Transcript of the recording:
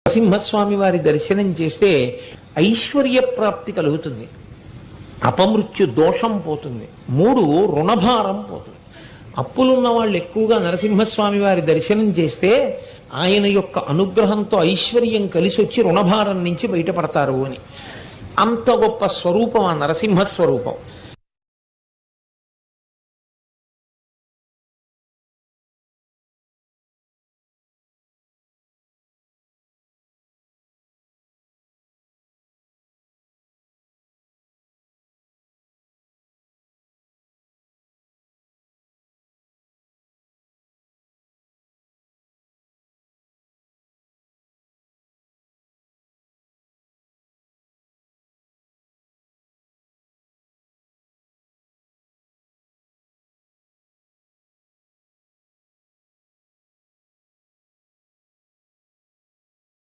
నరసింహస్వామి వారి దర్శనం చేస్తే ఐశ్వర్య ప్రాప్తి కలుగుతుంది, అపమృత్యు దోషం పోతుంది, 3 రుణభారం పోతుంది. అప్పులున్న వాళ్ళు ఎక్కువగా నరసింహస్వామి వారి దర్శనం చేస్తే ఆయన యొక్క అనుగ్రహంతో ఐశ్వర్యం కలిసి వచ్చి రుణభారం నుంచి బయటపడతారు అని. అంత గొప్ప స్వరూపం ఆ నరసింహ స్వరూపం.